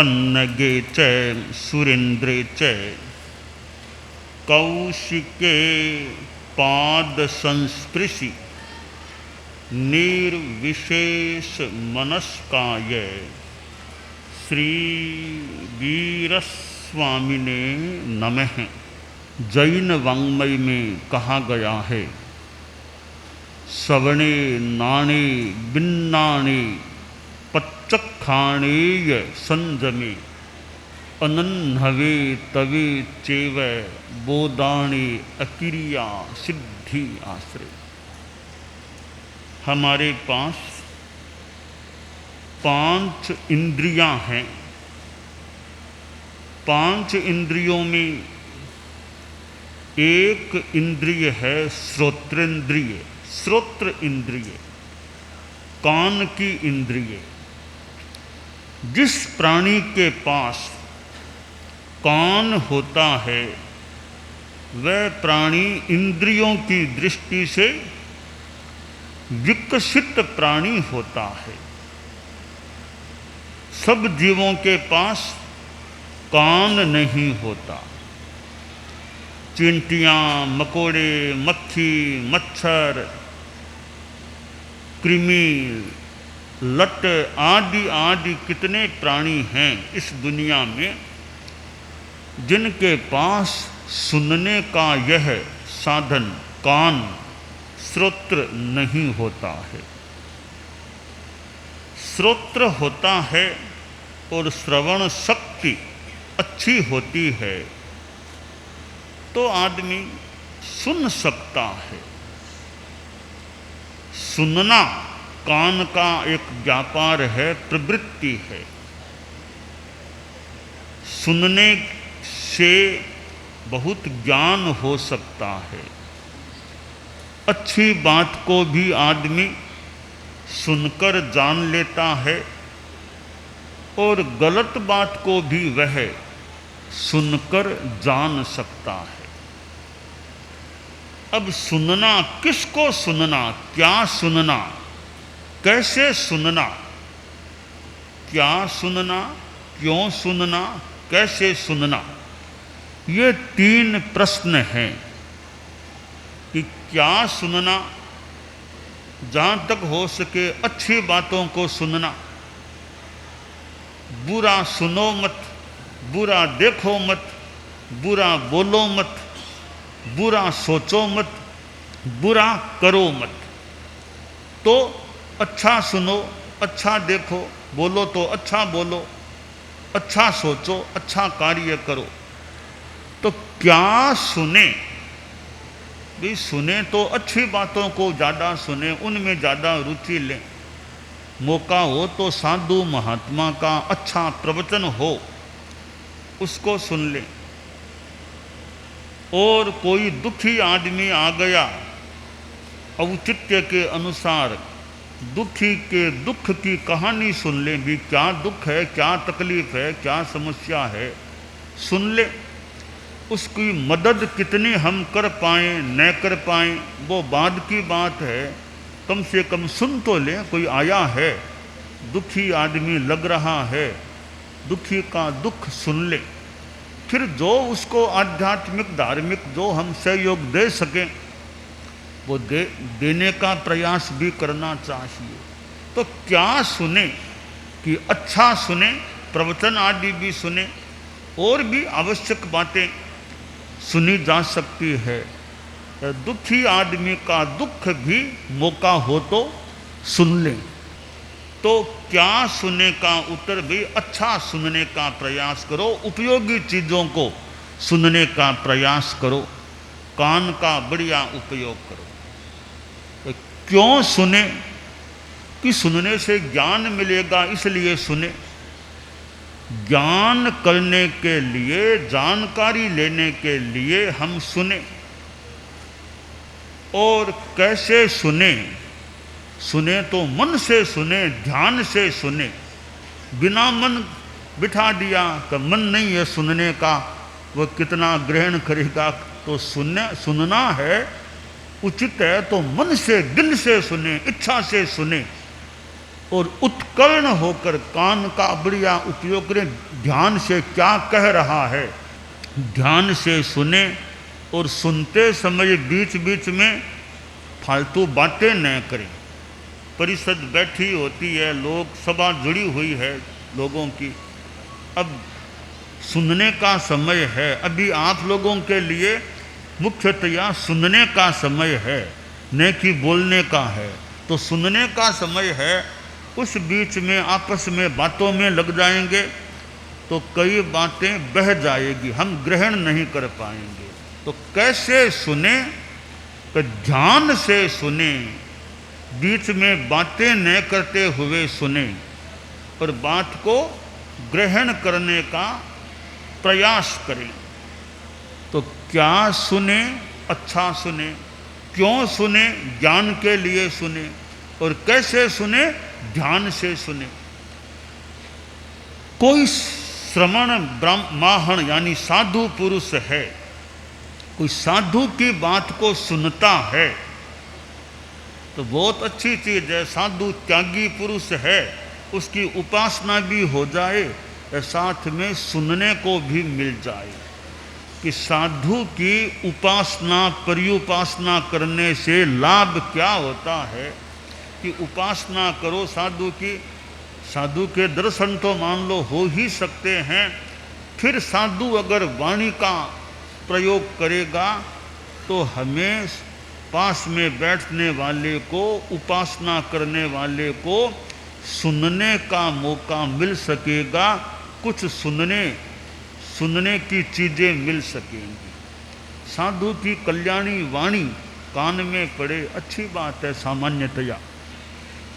पन्नगे च सुरेन्द्रे च कौशिके पाद संस्पृशि निर्विशेष मनस्काय श्री वीरस्वामिने नमः। जैन वाङ्मय में कहा गया है, सवणे नाणे बिन्नाणे पच्चखाणेय संजमे अनन्हवे तवे चेव बोदाणे अकिरिया सिद्धि आश्रय। हमारे पास 5 इंद्रियां हैं। 5 इंद्रियों में एक इंद्रिय है श्रोत्रेंद्रिय, श्रोत्र इंद्रिय, कान की इंद्रिय। जिस प्राणी के पास कान होता है वह प्राणी इंद्रियों की दृष्टि से विकसित प्राणी होता है। सब जीवों के पास कान नहीं होता। चींटियां, मकोड़े, मक्खी, मच्छर, कृमि, लट आदि आदि कितने प्राणी हैं इस दुनिया में जिनके पास सुनने का यह साधन कान, श्रोत्र नहीं होता है। श्रोत्र होता है और श्रवण शक्ति अच्छी होती है तो आदमी सुन सकता है। सुनना कान का एक व्यापार है, प्रवृत्ति है। सुनने से बहुत ज्ञान हो सकता है। अच्छी बात को भी आदमी सुनकर जान लेता है और गलत बात को भी वह सुनकर जान सकता है। अब सुनना, किसको सुनना, क्या सुनना, कैसे सुनना, क्या सुनना, क्यों सुनना, कैसे सुनना, ये 3 प्रश्न हैं कि क्या सुनना, जहाँ तक हो सके अच्छी बातों को सुनना, बुरा सुनो मत, बुरा देखो मत, बुरा बोलो मत, बुरा सोचो मत, बुरा करो मत। तो अच्छा सुनो, अच्छा देखो, बोलो तो अच्छा बोलो, अच्छा सोचो, अच्छा कार्य करो। तो क्या सुने भी? सुने तो अच्छी बातों को ज़्यादा सुने, उनमें ज़्यादा रुचि लें। मौका हो तो साधु महात्मा का अच्छा प्रवचन हो उसको सुन लें। और कोई दुखी आदमी आ गया, औचित्य के अनुसार दुखी के दुख की कहानी सुन लें भी, क्या दुख है, क्या तकलीफ है, क्या समस्या है, सुन ले। उसकी मदद कितनी हम कर पाएँ न कर पाएँ वो बाद की बात है, कम से कम सुन तो लें। कोई आया है, दुखी आदमी लग रहा है, दुखी का दुख सुन ले। फिर जो उसको आध्यात्मिक धार्मिक जो हम सहयोग दे सकें वो देने का प्रयास भी करना चाहिए। तो क्या सुने कि अच्छा सुने, प्रवचन आदि भी सुने, और भी आवश्यक बातें सुनी जा सकती है। दुखी आदमी का दुख भी मौका हो तो सुन लें। तो क्या सुने का उत्तर भी अच्छा सुनने का प्रयास करो, उपयोगी चीज़ों को सुनने का प्रयास करो, कान का बढ़िया उपयोग करो। तो क्यों सुने कि सुनने से ज्ञान मिलेगा इसलिए सुने। ज्ञान करने के लिए, जानकारी लेने के लिए हम सुने। और कैसे सुने? सुने तो मन से सुने, ध्यान से सुने। बिना मन बिठा दिया कि मन नहीं है सुनने का, वो कितना ग्रहण करेगा। तो सुनना है, उचित है तो मन से, दिल से सुने, इच्छा से सुने। और उत्कर्ण होकर कान का बढ़िया उपयोग करें, ध्यान से क्या कह रहा है ध्यान से सुने, और सुनते समय बीच बीच में फालतू बातें न करें। परिषद बैठी होती है, लोग सभा जुड़ी हुई है लोगों की, अब सुनने का समय है, अभी आप लोगों के लिए मुख्यतया सुनने का समय है, न कि बोलने का है। तो सुनने का समय है, उस बीच में आपस में बातों में लग जाएंगे तो कई बातें बह जाएगी, हम ग्रहण नहीं कर पाएंगे। तो कैसे सुने? तो ध्यान से सुने, बीच में बातें न करते हुए सुने और बात को ग्रहण करने का प्रयास करें। तो क्या सुने? अच्छा सुने। क्यों सुने? ज्ञान के लिए सुने। और कैसे सुने? ध्यान से सुने। कोई श्रमण ब्राह्मण यानी साधु पुरुष है, कोई साधु की बात को सुनता है तो बहुत अच्छी चीज है। साधु त्यागी पुरुष है, उसकी उपासना भी हो जाए, साथ में सुनने को भी मिल जाए। कि साधु की उपासना पर्युपासना करने से लाभ क्या होता है कि उपासना करो साधु की, साधु के दर्शन तो मान लो हो ही सकते हैं, फिर साधु अगर वाणी का प्रयोग करेगा तो हमें पास में बैठने वाले को, उपासना करने वाले को सुनने का मौका मिल सकेगा, कुछ सुनने की चीज़ें मिल सकेंगी। साधु की कल्याणी वाणी कान में पड़े, अच्छी बात है सामान्यतया।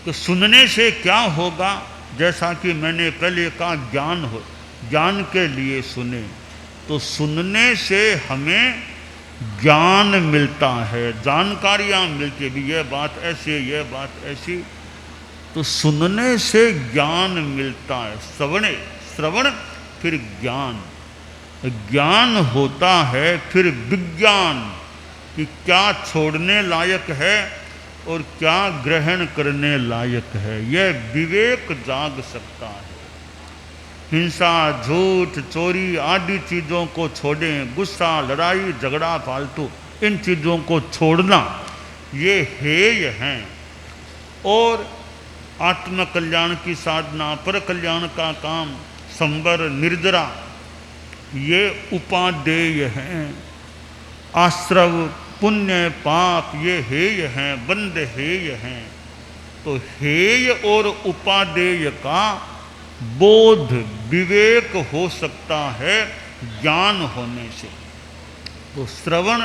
तो सुनने से क्या होगा? जैसा कि मैंने पहले कहा, ज्ञान हो, ज्ञान के लिए सुने। तो सुनने से हमें ज्ञान मिलता है, जानकारियाँ मिलती भी, यह बात ऐसी, यह बात ऐसी। तो सुनने से ज्ञान मिलता है। श्रवण फिर ज्ञान, ज्ञान होता है फिर विज्ञान कि क्या छोड़ने लायक है और क्या ग्रहण करने लायक है, यह विवेक जाग सकता है। हिंसा, झूठ, चोरी आदि चीज़ों को छोड़ें, गुस्सा, लड़ाई, झगड़ा, फालतू इन चीज़ों को छोड़ना ये हेय हैं। और आत्म कल्याण की साधना, पर कल्याण का काम, संवर, निर्जरा, ये उपादेय हैं। आश्रव, पुण्य, पाप ये हेय हैं, बंद हेय हैं। तो हेय और उपादेय का बोध, विवेक हो सकता है ज्ञान होने से। तो श्रवण,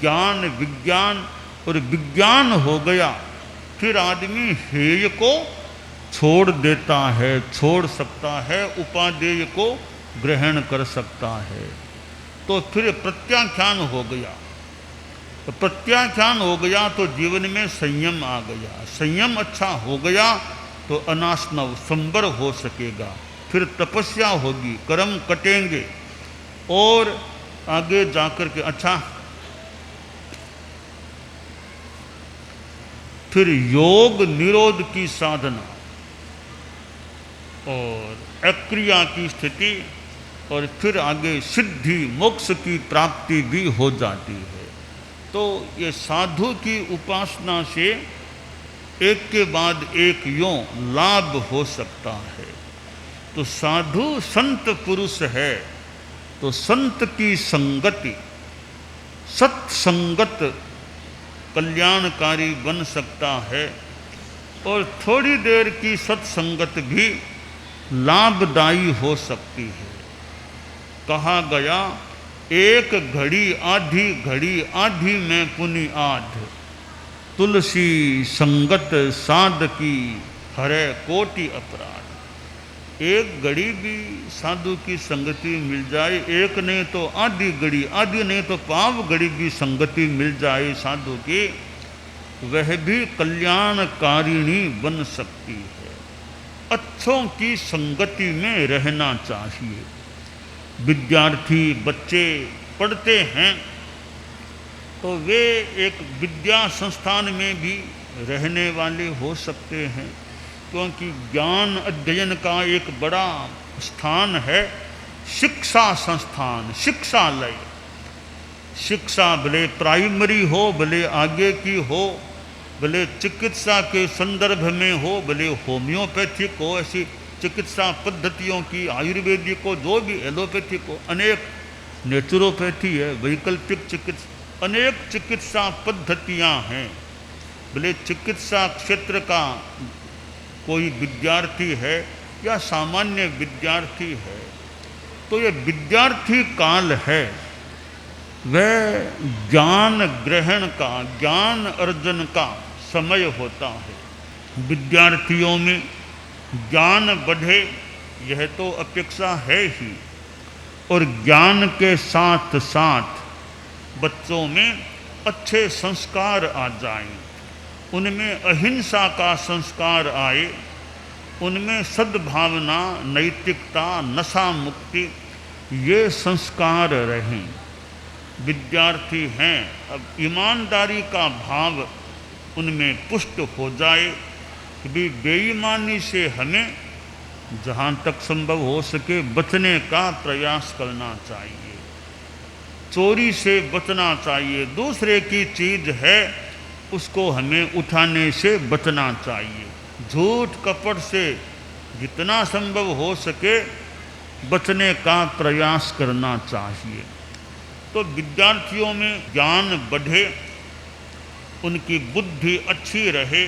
ज्ञान, विज्ञान, और विज्ञान हो गया, फिर आदमी हेय को छोड़ देता है, छोड़ सकता है, उपादेय को ग्रहण कर सकता है। तो फिर प्रत्याख्यान हो गया। तो प्रत्याख्यान हो गया तो जीवन में संयम आ गया। संयम अच्छा हो गया तो अनासनव, संवर हो सकेगा। फिर तपस्या होगी, कर्म कटेंगे और आगे जाकर के अच्छा फिर योग निरोध की साधना और अक्रिया की स्थिति, और फिर आगे सिद्धि मोक्ष की प्राप्ति भी हो जाती है। तो ये साधु की उपासना से एक के बाद एक यों लाभ हो सकता है। तो साधु संत पुरुष है तो संत की संगति, सत्संगत कल्याणकारी बन सकता है, और थोड़ी देर की सत्संगत भी लाभदायी हो सकती है। कहा गया, एक घड़ी आधी में पुनि आध, तुलसी संगत साधकी हरे कोटि अपराध। एक घड़ी भी साधु की संगति मिल जाए, एक नहीं तो आधी घड़ी, आधी नहीं तो पाव घड़ी भी संगति मिल जाए साधु की, वह भी कल्याणकारिणी बन सकती है। अच्छों की संगति में रहना चाहिए। विद्यार्थी बच्चे पढ़ते हैं तो वे एक विद्या संस्थान में भी रहने वाले हो सकते हैं, क्योंकि ज्ञान अध्ययन का एक बड़ा स्थान है शिक्षा संस्थान, शिक्षालय। शिक्षा भले प्राइमरी हो, भले आगे की हो, भले चिकित्सा के संदर्भ में हो, भले होम्योपैथिक हो, ऐसी चिकित्सा पद्धतियों की, आयुर्वेदिक हो, जो भी एलोपैथिक हो, अनेक, नेचुरोपैथी है, वैकल्पिक चिकित्सा, अनेक चिकित्सा पद्धतियां हैं। भले चिकित्सा क्षेत्र का कोई विद्यार्थी है या सामान्य विद्यार्थी है, तो ये विद्यार्थी काल है, वह ज्ञान ग्रहण का, ज्ञान अर्जन का समय होता है। विद्यार्थियों में ज्ञान बढ़े, यह तो अपेक्षा है ही, और ज्ञान के साथ साथ बच्चों में अच्छे संस्कार आ जाएं, उनमें अहिंसा का संस्कार आए, उनमें सद्भावना, नैतिकता, नशा मुक्ति, ये संस्कार रहें। विद्यार्थी हैं, अब ईमानदारी का भाव उनमें पुष्ट हो जाए कि बेईमानी से हमें जहाँ तक संभव हो सके बचने का प्रयास करना चाहिए, चोरी से बचना चाहिए, दूसरे की चीज़ है उसको हमें उठाने से बचना चाहिए, झूठ कपट से जितना संभव हो सके बचने का प्रयास करना चाहिए। तो विद्यार्थियों में ज्ञान बढ़े, उनकी बुद्धि अच्छी रहे,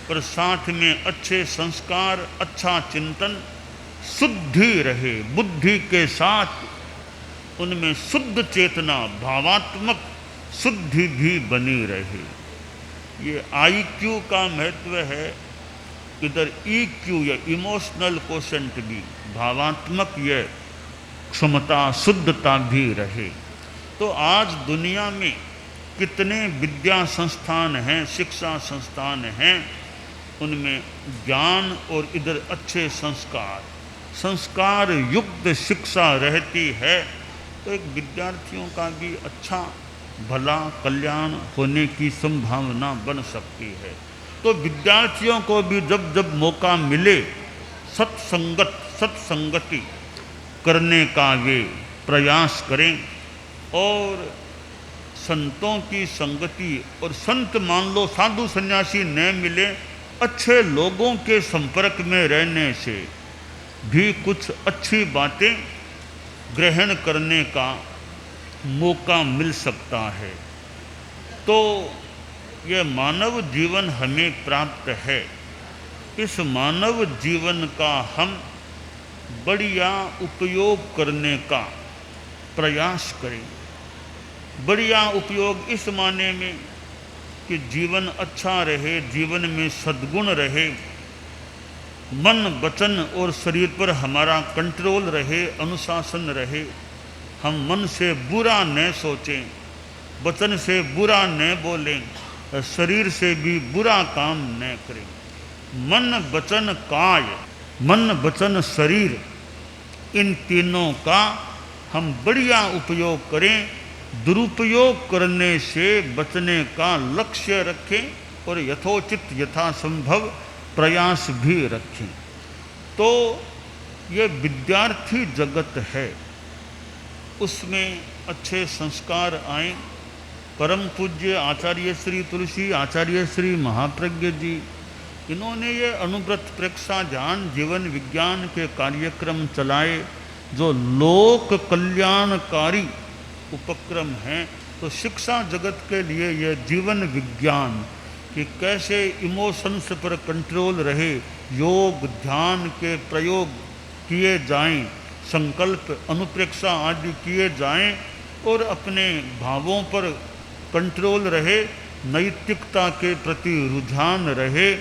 पर साथ में अच्छे संस्कार, अच्छा चिंतन, शुद्धि रहे, बुद्धि के साथ उनमें शुद्ध चेतना, भावात्मक शुद्धि भी बनी रहे। ये IQ का महत्व है, इधर EQ या इमोशनल कोशेंट भी, भावात्मक ये क्षमता, शुद्धता भी रहे। तो आज दुनिया में कितने विद्या संस्थान हैं, शिक्षा संस्थान हैं, उनमें ज्ञान और इधर अच्छे संस्कार, संस्कार युक्त शिक्षा रहती है, तो एक विद्यार्थियों का भी अच्छा भला कल्याण होने की संभावना बन सकती है। तो विद्यार्थियों को भी जब जब मौका मिले सत्संगति करने का वे प्रयास करें, और संतों की संगति, और संत मान लो साधु सन्यासी न मिले, अच्छे लोगों के संपर्क में रहने से भी कुछ अच्छी बातें ग्रहण करने का मौका मिल सकता है। तो यह मानव जीवन हमें प्राप्त है, इस मानव जीवन का हम बढ़िया उपयोग करने का प्रयास करें। बढ़िया उपयोग इस माने में कि जीवन अच्छा रहे, जीवन में सद्गुण रहे, मन, वचन और शरीर पर हमारा कंट्रोल रहे, अनुशासन रहे, हम मन से बुरा न सोचें, वचन से बुरा न बोलें, शरीर से भी बुरा काम न करें। मन, वचन, काय, मन, वचन, शरीर, इन तीनों का हम बढ़िया उपयोग करें, दुरुपयोग करने से बचने का लक्ष्य रखें और यथोचित यथासंभव प्रयास भी रखें। तो ये विद्यार्थी जगत है, उसमें अच्छे संस्कार आए। परम पूज्य आचार्य श्री तुलसी आचार्य श्री महाप्रज्ञ जी, इन्होंने ये अनुव्रत प्रेक्षा ध्यान जीवन विज्ञान के कार्यक्रम चलाए जो लोक कल्याणकारी उपक्रम हैं। तो शिक्षा जगत के लिए यह जीवन विज्ञान कि कैसे इमोशंस पर कंट्रोल रहे, योग ध्यान के प्रयोग किए जाएं, संकल्प अनुप्रेक्षा आदि किए जाएं और अपने भावों पर कंट्रोल रहे, नैतिकता के प्रति रुझान रहे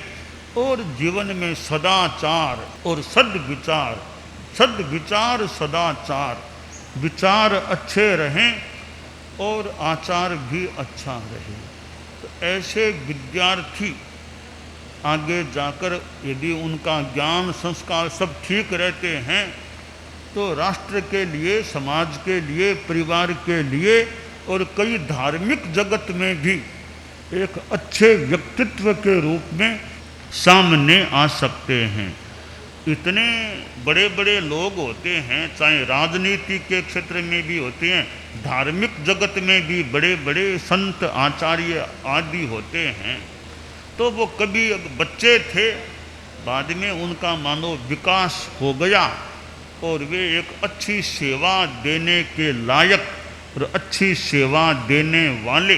और जीवन में सदाचार और सद्विचार, सद्विचार सदाचार, विचार अच्छे रहें और आचार भी अच्छा रहे। तो ऐसे विद्यार्थी आगे जाकर यदि उनका ज्ञान संस्कार सब ठीक रहते हैं तो राष्ट्र के लिए, समाज के लिए, परिवार के लिए और कई धार्मिक जगत में भी एक अच्छे व्यक्तित्व के रूप में सामने आ सकते हैं। इतने बड़े बड़े लोग होते हैं, चाहे राजनीति के क्षेत्र में भी होते हैं, धार्मिक जगत में भी बड़े बड़े संत आचार्य आदि होते हैं। तो वो कभी बच्चे थे, बाद में उनका मानो विकास हो गया और वे एक अच्छी सेवा देने के लायक और अच्छी सेवा देने वाले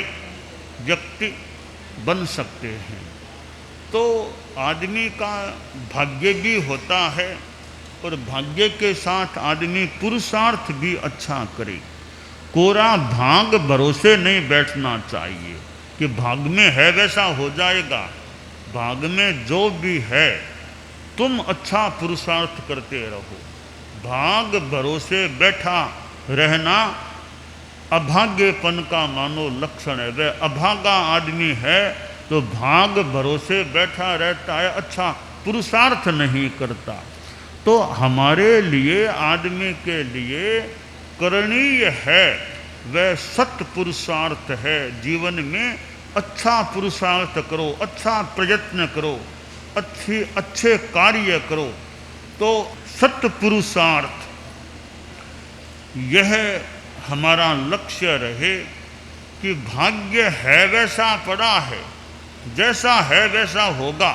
व्यक्ति बन सकते हैं। तो आदमी का भाग्य भी होता है और भाग्य के साथ आदमी पुरुषार्थ भी अच्छा करे। कोरा भाग भरोसे नहीं बैठना चाहिए कि भाग में है वैसा हो जाएगा। भाग में जो भी है तुम अच्छा पुरुषार्थ करते रहो। भाग भरोसे बैठा रहना अभाग्यपन का मानो लक्षण है। वह अभागा आदमी है तो भाग भरोसे बैठा रहता है, अच्छा पुरुषार्थ नहीं करता। तो हमारे लिए, आदमी के लिए करणीय है वह सत पुरुषार्थ है। जीवन में अच्छा पुरुषार्थ करो, अच्छा प्रयत्न करो, अच्छे कार्य करो। तो सत पुरुषार्थ यह हमारा लक्ष्य रहे कि भाग्य है वैसा पड़ा है, जैसा है वैसा होगा।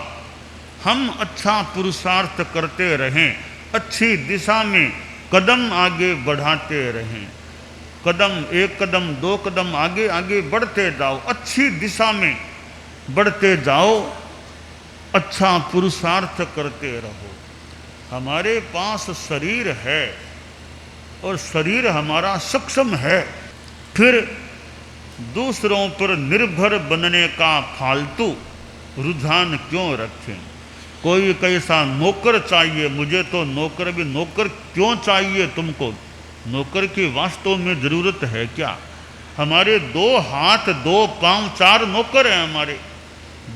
हम अच्छा पुरुषार्थ करते रहें, अच्छी दिशा में कदम आगे बढ़ाते रहें। एक कदम दो कदम आगे आगे बढ़ते जाओ, अच्छी दिशा में बढ़ते जाओ, अच्छा पुरुषार्थ करते रहो। हमारे पास शरीर है और शरीर हमारा सक्षम है, फिर दूसरों पर निर्भर बनने का फालतू रुझान क्यों रखें। कोई कैसा नौकर चाहिए, मुझे तो नौकर क्यों चाहिए तुमको? नौकर की वास्तव में ज़रूरत है क्या? हमारे 2 हाथ 2 पाँव 4 नौकर हैं। हमारे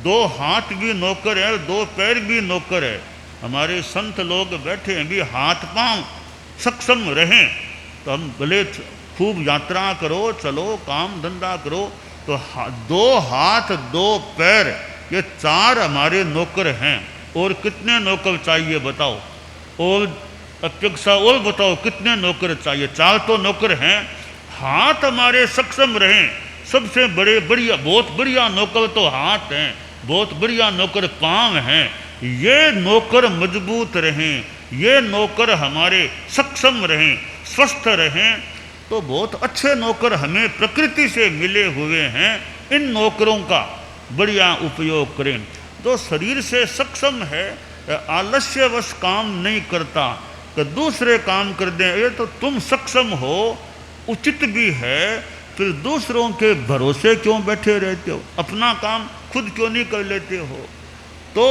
2 हाथ भी नौकर है, 2 पैर भी नौकर है। हमारे संत लोग बैठे हैं भी हाथ पाँव सक्षम रहें तो हम भले खूब यात्रा करो, चलो काम धंधा करो, तो 2 हाथ 2 पैर ये 4 हमारे नौकर हैं। और कितने नौकर चाहिए बताओ? और अपेक्षा और बताओ कितने नौकर चाहिए? 4 तो नौकर हैं। हाथ हमारे सक्षम रहें, सबसे बड़े बढ़िया, बहुत बढ़िया नौकर तो हाथ हैं, बहुत बढ़िया नौकर पाँव हैं। ये नौकर मजबूत रहें, ये नौकर हमारे सक्षम रहें, स्वस्थ रहें, तो बहुत अच्छे नौकर हमें प्रकृति से मिले हुए हैं। इन नौकरों का बढ़िया उपयोग करें। जो शरीर से सक्षम है, आलस्यवश काम नहीं करता तो दूसरे काम कर दें, ये तो तुम सक्षम हो, उचित भी है, फिर दूसरों के भरोसे क्यों बैठे रहते हो? अपना काम खुद क्यों नहीं कर लेते हो? तो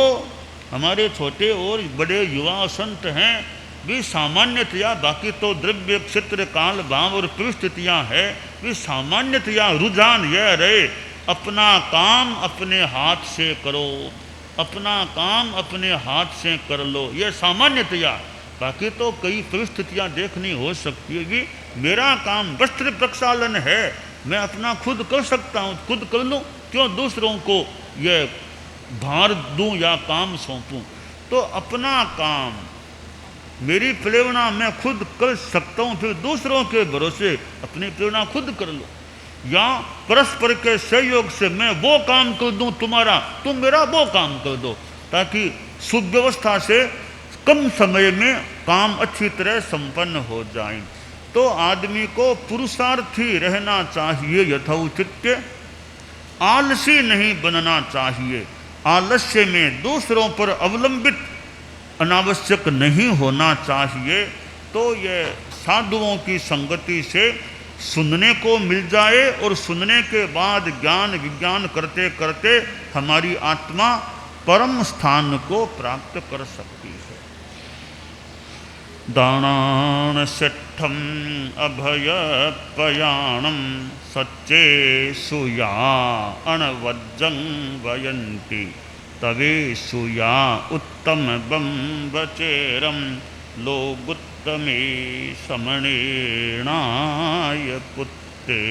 हमारे छोटे और बड़े युवा संत हैं भी सामान्यतया, बाकी तो द्रव्य क्षेत्र काल भाव और परिस्थितियाँ है, भी सामान्यतया रुझान यह रहे अपना काम अपने हाथ से करो, अपना काम अपने हाथ से कर लो, यह सामान्यतया। बाकी तो कई परिस्थितियाँ देखनी हो सकती है कि मेरा काम वस्त्र प्रक्षालन है, मैं अपना खुद कर सकता हूँ, खुद कर लूँ, क्यों दूसरों को यह भार दूँ या काम सौंपूँ? तो अपना काम मेरी प्रेरणा मैं खुद कर सकता हूँ, फिर दूसरों के भरोसे अपनी प्रेरणा खुद कर लो, या परस्पर के सहयोग से मैं वो काम कर दूँ तुम्हारा, तुम मेरा वो काम कर दो, ताकि सुव्यवस्था से कम समय में काम अच्छी तरह संपन्न हो जाए। तो आदमी को पुरुषार्थी रहना चाहिए यथोचित, आलसी नहीं बनना चाहिए। आलस्य में दूसरों पर अवलंबित अनावश्यक नहीं होना चाहिए। तो यह साधुओं की संगति से सुनने को मिल जाए और सुनने के बाद ज्ञान विज्ञान करते करते हमारी आत्मा परम स्थान को प्राप्त कर सकती है। दानान सिद्धम अभय पयाणम सच्चे सुया अणवज्जं वयंती तवे सुया उत्तम बम्बचेरम लोगुत्तमे समणेणाय पुत्ते।